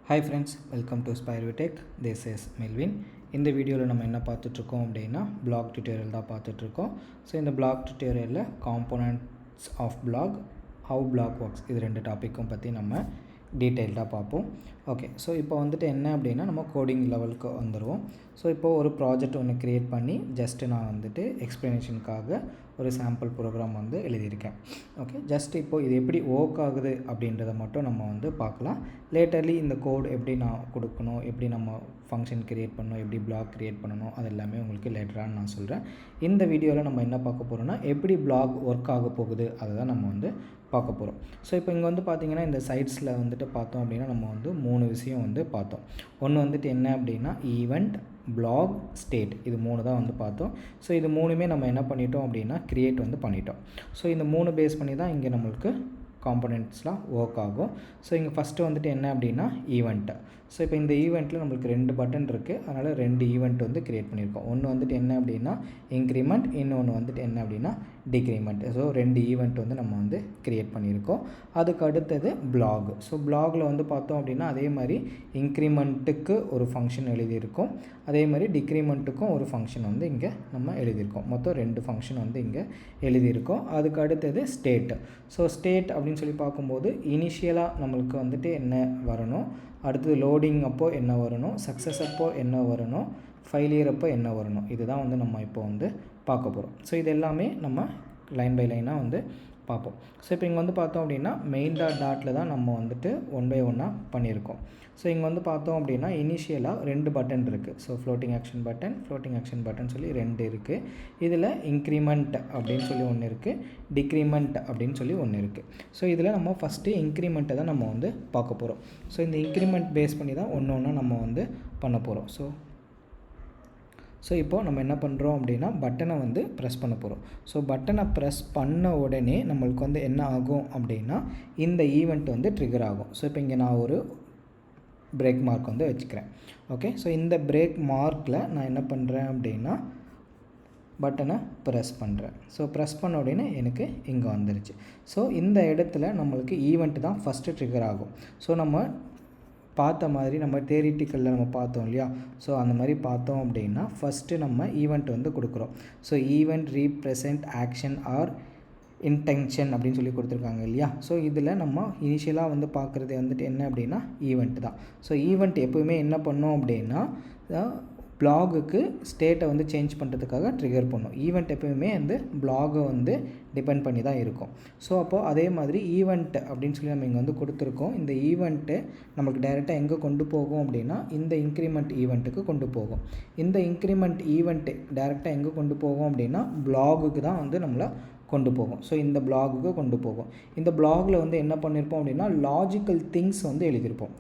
Hi friends, welcome to Spirotech. This is Melvin. இந்த வீடியோவில் நம்ம என்ன பார்த்துட்ருக்கோம் அப்படின்னா பிளாக் டியூட்டோரியல் தான் பார்த்துட்ருக்கோம். ஸோ இந்த பிளாக் டியூட்டோரியலில் components of block, how block works, இது ரெண்டு டாப்பிக்கும் பற்றி நம்ம டீட்டெயில்டாக பார்ப்போம். ஓகே, ஸோ இப்போ வந்துட்டு என்ன அப்படின்னா நம்ம கோடிங் லெவலுக்கு வந்துடுவோம். ஸோ இப்போது ஒரு ப்ராஜெக்ட் ஒன்று க்ரியேட் பண்ணி ஜஸ்ட்டு நான் வந்துட்டு எக்ஸ்ப்ளனேஷனுக்காக ஒரு சாம்பிள் ப்ரோக்ராம் வந்து எழுதியிருக்கேன். ஓகே, ஜஸ்ட் இப்போது இது எப்படி ஒர்க் ஆகுது அப்படின்றத மட்டும் நம்ம வந்து பார்க்கலாம். லேட்டர்லி இந்த கோட் எப்படி நான் கொடுக்கணும், எப்படி நம்ம ஃபங்க்ஷன் க்ரியேட் பண்ணணும், எப்படி பிளாக் க்ரியேட் பண்ணணும், அது எல்லாமே உங்களுக்கு லேட்டராக நான் சொல்கிறேன். இந்த வீடியோவில் நம்ம என்ன பார்க்க போகிறோம்னா எப்படி பிளாக் ஒர்க் ஆக போகுது அதை தான் நம்ம வந்து பார்க்க போகிறோம். ஸோ இப்போ இங்கே வந்து பார்த்திங்கன்னா இந்த சைட்ஸில் வந்துட்டு பார்த்தோம் அப்படின்னா நம்ம வந்து 3 விஷயம் வந்து பார்த்தோம். ஒன்று வந்துட்டு என்ன அப்படின்னா ஈவெண்ட், பிளாக், ஸ்டேட், இது 3 தான் வந்து பார்த்தோம். ஸோ இது 3மே நம்ம என்ன பண்ணிட்டோம் அப்படின்னா க்ரியேட் வந்து பண்ணிட்டோம். ஸோ இந்த 3 பேஸ் பண்ணி தான் இங்கே நம்மளுக்கு காம்போனன்ட்ஸ்லாம் ஒர்க் ஆகும். ஸோ இங்கே ஃபஸ்ட்டு வந்துட்டு என்ன அப்படின்னா ஈவெண்ட்டு. ஸோ இப்போ இந்த ஈவெண்ட்டில் நம்மளுக்கு 2 பட்டன் இருக்குது, அதனால் 2 ஈவெண்ட் வந்து க்ரியேட் பண்ணியிருக்கோம். ஒன்று வந்துட்டு என்ன அப்படின்னா இன்க்ரிமெண்ட், இன்னொன்று வந்துட்டு என்ன அப்படின்னா டிக்ரிமெண்ட். ஸோ 2 ஈவெண்ட் வந்து நம்ம வந்து க்ரியேட் பண்ணியிருக்கோம். அதுக்கு அடுத்தது பிளாக். ஸோ பிளாகில் வந்து பார்த்தோம் அப்படின்னா அதே மாதிரி இன்க்ரிமெண்ட்டுக்கு ஒரு ஃபங்க்ஷன் எழுதியிருக்கோம், அதே மாதிரி டிக்ரிமெண்ட்டுக்கும் ஒரு ஃபங்க்ஷன் வந்து இங்கே நம்ம எழுதியிருக்கோம். மொத்தம் 2 ஃபங்க்ஷன் வந்து இங்கே எழுதியிருக்கோம். அதுக்கு அடுத்தது ஸ்டேட். ஸோ ஸ்டேட் அப்படின்னு சொல்லி பார்க்கும்போது இனிஷியலாக நம்மளுக்கு வந்துட்டு என்ன வரணும், அடுத்தது லோடிங் அப்போ என்ன வரணும், சக்ஸஸ் அப்போ என்ன வரணும், ஃபெயிலியர் அப்போ என்ன வரணும், இதுதான் வந்து நம்ம இப்போ வந்து பார்க்க போகிறோம். ஸோ இது எல்லாமே நம்ம லைன் பை லைனாக வந்து பார்ப்போம். ஸோ இப்போ இங்கே வந்து பார்த்தோம் அப்படின்னா மெயின் டாட்டில் தான் நம்ம வந்துட்டு 1 by 1 பண்ணியிருக்கோம். ஸோ இங்கே வந்து பார்த்தோம் அப்படின்னா இனிஷியலாக 2 பட்டன் இருக்குது. ஸோ ஃப்ளோட்டிங் ஆக்ஷன் பட்டன் சொல்லி 2 இருக்குது. இதில் இன்க்ரிமெண்ட் அப்படின்னு சொல்லி ஒன்று இருக்குது, டிக்ரிமெண்ட் அப்படின்னு சொல்லி ஒன்று இருக்குது. ஸோ இதில் நம்ம ஃபஸ்ட்டு இன்க்ரிமெண்ட்டை தான் நம்ம வந்து பார்க்க போகிறோம். ஸோ இந்த இன்க்ரிமெண்ட் பேஸ் பண்ணி தான் ஒன்று நம்ம வந்து பண்ண போகிறோம். ஸோ இப்போது நம்ம என்ன பண்ணுறோம் அப்படின்னா பட்டனை வந்து ப்ரெஸ் பண்ண போகிறோம். ஸோ பட்டனை ப்ரெஸ் பண்ண உடனே நம்மளுக்கு வந்து என்ன ஆகும் அப்படின்னா இந்த ஈவெண்ட் வந்து ட்ரிகர் ஆகும். ஸோ இப்போ இங்கே நான் ஒரு பிரேக் மார்க் வந்து வச்சுக்கிறேன். ஓகே, ஸோ இந்த பிரேக் மார்க்கில் நான் என்ன பண்ணுறேன் அப்படின்னா பட்டனை ப்ரெஸ் பண்ணுறேன். ஸோ ப்ரெஸ் பண்ண உடனே எனக்கு இங்கே வந்துருச்சு. ஸோ இந்த இடத்துல நம்மளுக்கு ஈவெண்ட் தான் ஃபஸ்ட்டு ட்ரிகர் ஆகும். ஸோ நம்ம பார்த்த மாதிரி நம்ம தியரிட்டிக்கலில் நம்ம பார்த்தோம் இல்லையா, ஸோ அந்த மாதிரி பார்த்தோம் அப்படின்னா ஃபஸ்ட்டு நம்ம ஈவெண்ட் வந்து கொடுக்குறோம். So event represent action or intention அப்படின்னு சொல்லி கொடுத்துருக்காங்க இல்லையா. ஸோ இதில் நம்ம இனிஷியலாக வந்து பார்க்குறது வந்துட்டு என்ன அப்படின்னா ஈவெண்ட் தான். ஸோ ஈவெண்ட் எப்போவுமே என்ன பண்ணோம் அப்படின்னா பிளாகுக்கு ஸ்டேட்டை வந்து சேஞ்ச் பண்ணுறதுக்காக ட்ரிகர் பண்ணும். ஈவெண்ட் எப்போயுமே வந்து பிளாகை வந்து டிபெண்ட் பண்ணி தான் இருக்கும். ஸோ அப்போது அதே மாதிரி ஈவெண்ட் அப்படின்னு சொல்லி நம்ம இங்கே வந்து கொடுத்துருக்கோம். இந்த ஈவெண்ட்டு நமக்கு டைரெக்டாக எங்கே கொண்டு போகும் அப்படின்னா இந்த இன்க்ரிமெண்ட் ஈவெண்ட்டுக்கு கொண்டு போகும். இந்த இன்க்ரிமெண்ட் ஈவெண்ட்டு டைரெக்டாக எங்கே கொண்டு போகும் அப்படின்னா பிளாகுக்கு தான் வந்து நம்மளை கொண்டு போகும். ஸோ இந்த பிளாகுக்கு கொண்டு போகும். இந்த பிளாகில் வந்து என்ன பண்ணியிருப்போம் அப்படின்னா லாஜிக்கல் திங்ஸ் வந்து எழுதியிருப்போம்.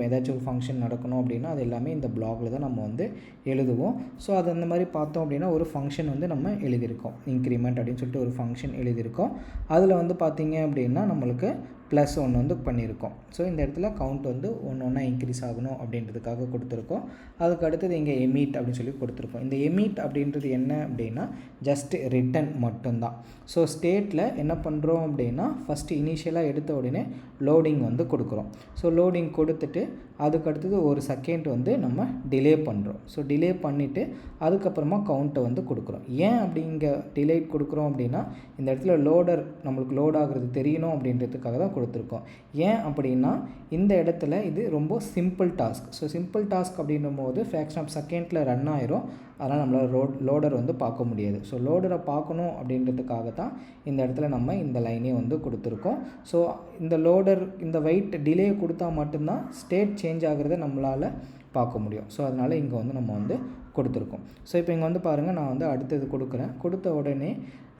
ஏதாச்சும் ஒரு ஃபங்க்ஷன் நடக்கணும் அப்படின்னா அது எல்லாமே இந்த பிளாகில் தான் நம்ம வந்து எழுதுவோம். ஸோ அது அந்த மாதிரி பார்த்தோம் அப்படின்னா ஒரு ஃபங்க்ஷன் வந்து நம்ம எழுதியிருக்கோம், இன்க்ரிமெண்ட் அப்படின்னு சொல்லிட்டு ஒரு ஃபங்க்ஷன் எழுதியிருக்கோம். அதில் வந்து பார்த்திங்க அப்படின்னா நம்மளுக்கு +1 வந்து பண்ணியிருக்கோம். ஸோ இந்த இடத்துல கவுண்ட் வந்து ஒன்று இன்க்ரீஸ் ஆகணும் அப்படின்றதுக்காக கொடுத்துருக்கோம். அதுக்கு அடுத்தது இங்கே எமீட் அப்படின்னு சொல்லி கொடுத்துருக்கோம். இந்த எமீட் அப்படின்றது என்ன அப்படின்னா ஜஸ்ட் ரிட்டன் மட்டும்தான். ஸோ ஸ்டேட்டில் என்ன பண்ணுறோம் அப்படின்னா ஃபஸ்ட்டு இனிஷியலாக எடுத்த உடனே லோடிங் வந்து கொடுக்குறோம். ஸோ லோடிங் கொடுத்துட்டு அதுக்கு அடுத்தது ஒரு செகண்ட் வந்து நம்ம டிலே பண்ணுறோம். ஸோ டிலே பண்ணிவிட்டு அதுக்கப்புறமா கவுண்ட்டை வந்து கொடுக்குறோம். ஏன் அப்படி இங்கே டிலே கொடுக்குறோம் அப்படின்னா இந்த இடத்துல லோடர் நம்மளுக்கு லோட் ஆகுறது தெரியணும் அப்படின்றதுக்காக தான் கொடுத்துருக்கோம். ஏன் அப்படின்னா இந்த இடத்துல இது ரொம்ப simple task. So simple task அப்படின்னும் போது ஃப்ராக்ஷன் ஆஃப் செகண்டில் ரன் ஆயிரும். அதனால் நம்மளால் லோடர் வந்து பார்க்க முடியாது. ஸோ லோடரை பார்க்கணும் அப்படின்றதுக்காக தான் இந்த இடத்துல நம்ம இந்த லைனே வந்து கொடுத்துருக்கோம். ஸோ இந்த லோடர் இந்த வெயிட் டிலே கொடுத்தா மட்டும்தான் ஸ்டேட் சேஞ்ச் ஆகிறத நம்மளால் பார்க்க முடியும். ஸோ அதனால் இங்கே வந்து நம்ம வந்து கொடுத்துருக்கோம். ஸோ இப்போ இங்கே வந்து பாருங்கள், நான் வந்து அடுத்தது கொடுக்குறேன். கொடுத்த உடனே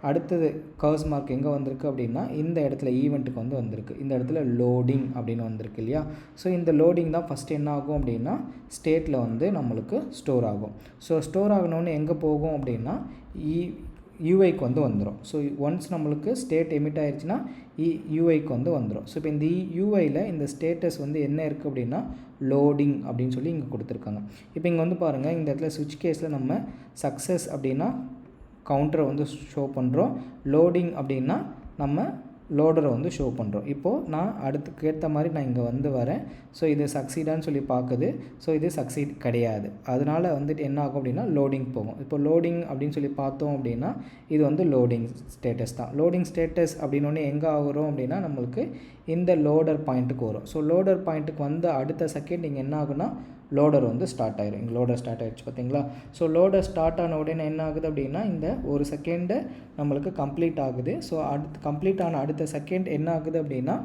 அடுத்தது கர்ஸ் மார்க் எங்கே வந்திருக்கு அப்படின்னா இந்த இடத்துல ஈவெண்ட்டுக்கு வந்து வந்திருக்கு. இந்த இடத்துல லோடிங் அப்படின்னு வந்திருக்கு இல்லையா. ஸோ இந்த லோடிங் தான் ஃபஸ்ட்டு என்ன ஆகும் அப்படின்னா ஸ்டேட்டில் வந்து நம்மளுக்கு ஸ்டோர் ஆகும். ஸோ ஸ்டோர் ஆகணுன்னு எங்கே போகும் அப்படின்னா யூஐக்கு வந்து வந்துடும். ஸோ ஒன்ஸ் நம்மளுக்கு ஸ்டேட் எமிட் ஆயிடுச்சுன்னா யூஐக்கு வந்து வந்துடும். ஸோ இப்போ இந்த யூஐயில் இந்த ஸ்டேட்டஸ் வந்து என்ன இருக்குது அப்படின்னா லோடிங் அப்படின்னு சொல்லி இங்கே கொடுத்துருக்காங்க. இப்போ இங்கே வந்து பாருங்கள், இந்த இடத்துல ஸ்விட்ச் கேஸில் நம்ம சக்ஸஸ் அப்படின்னா கவுண்டரை வந்து ஷோ பண்ணுறோம், லோடிங் அப்படின்னா நம்ம லோடரை வந்து ஷோ பண்ணுறோம். இப்போது நான் அடுத்துக்கு ஏற்ற மாதிரி நான் இங்கே வந்து வரேன். ஸோ இது சக்சீடான்னு சொல்லி பார்க்குது. ஸோ இது சக்சீட் கிடையாது. அதனால் வந்துட்டு என்ன ஆகும் அப்படின்னா லோடிங் போகும். இப்போ லோடிங் அப்படின்னு சொல்லி பார்த்தோம் அப்படின்னா இது வந்து லோடிங் ஸ்டேட்டஸ் தான். லோடிங் ஸ்டேட்டஸ் அப்படின்னோடனே எங்கே ஆகிறோம் அப்படின்னா நம்மளுக்கு இந்த லோடர் பாயிண்ட்டுக்கு வரும். ஸோ லோடர் பாயிண்ட்டுக்கு வந்து அடுத்த செகண்ட் இங்கே என்ன ஆகுனா லோடர் வந்து ஸ்டார்ட் ஆயிரும். இங்கே லோடர் ஸ்டார்ட் ஆகிடுச்சு பார்த்தீங்களா. ஸோ லோடர் ஸ்டார்ட் ஆன உடனே என்ன ஆகுது அப்படின்னா இந்த ஒரு செகண்டு நம்மளுக்கு கம்ப்ளீட் ஆகுது. ஸோ அடுத்து கம்ப்ளீட் ஆன அடுத்த செகண்ட் என்ன ஆகுது அப்படின்னா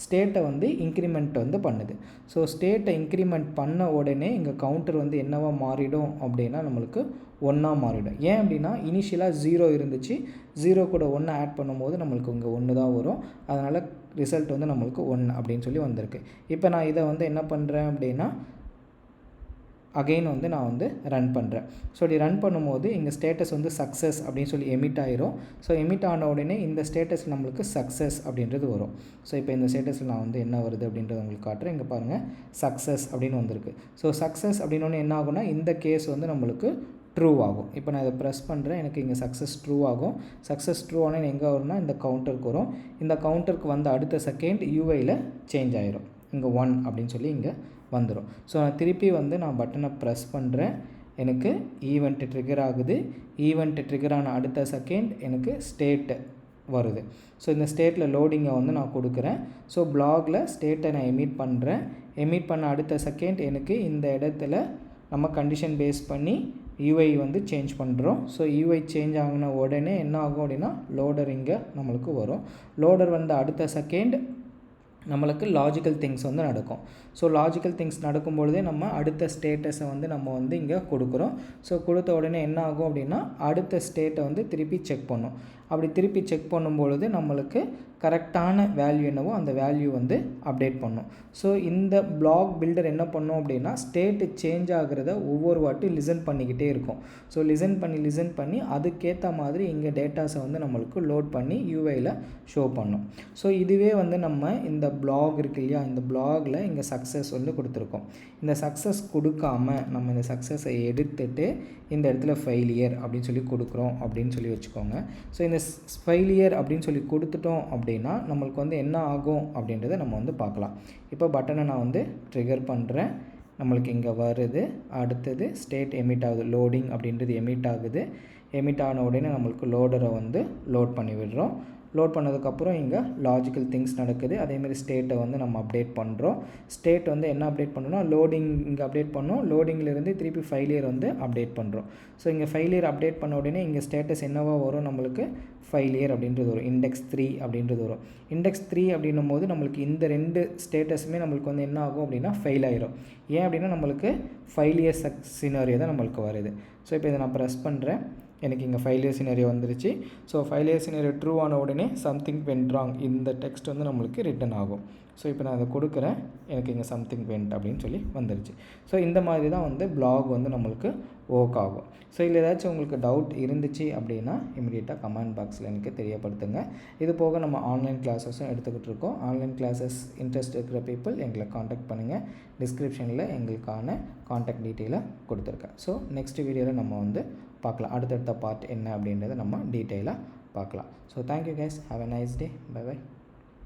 ஸ்டேட்டை வந்து இன்க்ரிமெண்ட் வந்து பண்ணுது. ஸோ ஸ்டேட்டை இன்க்ரிமெண்ட் பண்ண உடனே இங்கே கவுண்டர் வந்து என்னவா மாறிடும் அப்படின்னா நம்மளுக்கு 1 மாறிடும். ஏன் அப்படின்னா இனிஷியலாக 0 இருந்துச்சு. 0 கூட 1 ஆட் பண்ணும்போது நம்மளுக்கு இங்கே 1 தான் வரும். அதனால் ரிசல்ட் வந்து நம்மளுக்கு 1 அப்படின்னு சொல்லி வந்திருக்கு. இப்போ நான் இதை வந்து என்ன பண்ணுறேன் அப்படின்னா அகெயின் வந்து நான் வந்து ரன் பண்ணுறேன். ஸோ இப்படி ரன் பண்ணும்போது இங்கே ஸ்டேட்டஸ் வந்து சக்ஸஸ் அப்படின்னு சொல்லி எமிட் ஆயிரும். ஸோ எமிட் ஆன உடனே இந்த ஸ்டேட்டஸ் நம்மளுக்கு சக்ஸஸ் அப்படின்றது வரும். ஸோ இப்போ இந்த ஸ்டேட்டஸில் நான் வந்து என்ன வருது அப்படின்றத உங்களுக்கு காட்டுறேன். இங்கே பாருங்கள் சக்ஸஸ் அப்படின்னு வந்திருக்கு. ஸோ சக்ஸஸ் அப்படின்னோடனே என்ன ஆகும்னா இந்த கேஸ் வந்து நம்மளுக்கு ட்ரூ ஆகும். இப்போ நான் இதை ப்ரெஸ் பண்ணுறேன். எனக்கு இங்கே சக்ஸஸ் ட்ரூ ஆகும். சக்ஸஸ் ட்ரூ ஆனால் எங்கே வரும்னா இந்த கவுண்டருக்கு வரும். இந்த கவுண்டருக்கு வந்து அடுத்த செகண்ட் யூஐயில் சேஞ்ச் ஆயிரும். இங்கே 1 அப்படின்னு சொல்லி இங்கே வந்துடும். ஸோ நான் திருப்பி வந்து நான் பட்டனை ப்ரெஸ் பண்ணுறேன். எனக்கு ஈவெண்ட் ட்ரிகர் ஆகுது. ஈவெண்ட் ட்ரிகர் ஆன அடுத்த செகண்ட் எனக்கு ஸ்டேட்டு வருது. ஸோ இந்த ஸ்டேட்டில் லோடிங்கை வந்து நான் கொடுக்குறேன். ஸோ பிளாகில் ஸ்டேட்டை நான் எமிட் பண்ணுறேன். எமிட் பண்ண அடுத்த செகண்ட் எனக்கு இந்த இடத்துல நம்ம கண்டிஷன் பேஸ் பண்ணி யூஐ வந்து சேஞ்ச் பண்ணுறோம். ஸோ யூஐ சேஞ்ச் ஆகின உடனே என்ன ஆகும் அப்படின்னா லோடர் இங்கே நம்மளுக்கு வரும். லோடர் வந்து அடுத்த செகண்ட் நம்மளுக்கு லாஜிக்கல் திங்ஸ் வந்து நடக்கும். ஸோ லாஜிக்கல் திங்ஸ் நடக்கும்பொழுதே நம்ம அடுத்த ஸ்டேட்டஸை வந்து நம்ம வந்து இங்கே கொடுக்குறோம். ஸோ கொடுத்த உடனே என்ன ஆகும் அப்படின்னா அடுத்த ஸ்டேட்டை வந்து திருப்பி செக் பண்ணும். அப்படி திருப்பி செக் பண்ணும்பொழுது நம்மளுக்கு கரெக்டான வேல்யூ என்னவோ அந்த வேல்யூ வந்து அப்டேட் பண்ணும். ஸோ இந்த பிளாக் பில்டர் என்ன பண்ணும் அப்படின்னா ஸ்டேட்டு சேஞ்ச் ஆகிறத ஒவ்வொரு வாட்டியும் லிசன் பண்ணிக்கிட்டே இருக்கும். ஸோ லிசன் பண்ணி அதுக்கேற்ற மாதிரி இங்கே டேட்டாஸை வந்து நம்மளுக்கு லோட் பண்ணி யூஐயில் ஷோ பண்ணும். ஸோ இதுவே வந்து நம்ம இந்த பிளாக் இருக்கு இல்லையா, இந்த பிளாகில் இங்கே சக்ஸஸ் வந்து கொடுத்துருக்கோம். இந்த சக்ஸஸ் கொடுக்காம நம்ம இந்த சக்ஸஸை எடுத்துட்டு இந்த இடத்துல ஃபெயிலியர் அப்படின்னு சொல்லி கொடுக்குறோம் அப்படின்னு சொல்லி வச்சுக்கோங்க. ஸோ இந்த ஃபெயிலியர் அப்படின்னு சொல்லி கொடுத்துட்டோம் அப்படின்னா நம்மளுக்கு வந்து என்ன ஆகும் அப்படின்றத நம்ம வந்து பார்க்கலாம். இப்போ பட்டனை நான் வந்து ட்ரிகர் பண்ணுறேன். நம்மளுக்கு இங்கே வருது. அடுத்தது ஸ்டேட் எமிட் ஆகுது. லோடிங் அப்படின்றது எமிட் ஆகுது. எமிட் ஆன உடனே நம்மளுக்கு லோடரை வந்து லோட் பண்ணி விடுறோம். லோட் பண்ணதுக்கப்புறம் இங்கே லாஜிக்கல் திங்ஸ் நடக்குது. அதேமாதிரி ஸ்டேட்டை வந்து நம்ம அப்டேட் பண்ணுறோம். ஸ்டேட் வந்து என்ன அப்டேட் பண்ணணும்னா லோடிங் இங்கே அப்டேட் பண்ணோம். லோடிங்கிலேருந்து திருப்பி ஃபெயிலியர் வந்து அப்டேட் பண்ணுறோம். ஸோ இங்கே ஃபெயிலியர் அப்டேட் பண்ண உடனே இங்கே ஸ்டேட்டஸ் என்னவா வரும் நம்மளுக்கு ஃபெயிலியர் அப்படின்றது வரும். இண்டெக்ஸ் 3 அப்படின்றது வரும். இண்டெக்ஸ் 3 அப்படின்னும் போது நம்மளுக்கு இந்த 2 ஸ்டேட்டஸுமே நம்மளுக்கு வந்து என்ன ஆகும் அப்படின்னா ஃபெயில் ஆயிரும். ஏன் அப்படின்னா நம்மளுக்கு ஃபெயிலியர் சினாரியோ தான் நம்மளுக்கு வருது. ஸோ இப்போ இதை நான் ப்ரெஸ் பண்ணுறேன். எனக்கு இங்கே ஃபெயிலியர் சினாரியோ வந்துருச்சு. ஸோ ஃபெயிலியர் சினாரியோ ட்ரூ ஆன உடனே சம்திங் வென்ட் ராங் இந்த டெக்ஸ்ட் வந்து நம்மளுக்கு ரிட்டன் ஆகும். ஸோ இப்போ நான் அதை கொடுக்குறேன். எனக்கு இங்கே சம்திங் வென்ட் அப்படின்னு சொல்லி வந்துருச்சு. ஸோ இந்த மாதிரி தான் வந்து பிளாக் வந்து நம்மளுக்கு ஒர்க் ஆகும். ஸோ இதில் ஏதாச்சும் உங்களுக்கு டவுட் இருந்துச்சு அப்படின்னா இமீடியட்டாக கமெண்ட் பாக்ஸில் எனக்கு தெரியப்படுத்துங்க. இது போக நம்ம ஆன்லைன் கிளாஸஸும் எடுத்துக்கிட்டு இருக்கோம். ஆன்லைன் கிளாஸஸ் இன்ட்ரெஸ்ட் இருக்கிற பீப்புள் எங்களை காண்டாக்ட் பண்ணுங்கள். டிஸ்கிரிப்ஷனில் எங்களுக்கான காண்டாக்ட் டீட்டெயிலை கொடுத்துருக்கேன். ஸோ நெக்ஸ்ட் வீடியோவில் நம்ம வந்து பார்க்கலாம். அடுத்தடுத்த பார்ட் என்ன அப்படின்றத நம்ம டீட்டெயிலாக பார்க்கலாம். So thank you guys. Have a nice day. Bye bye.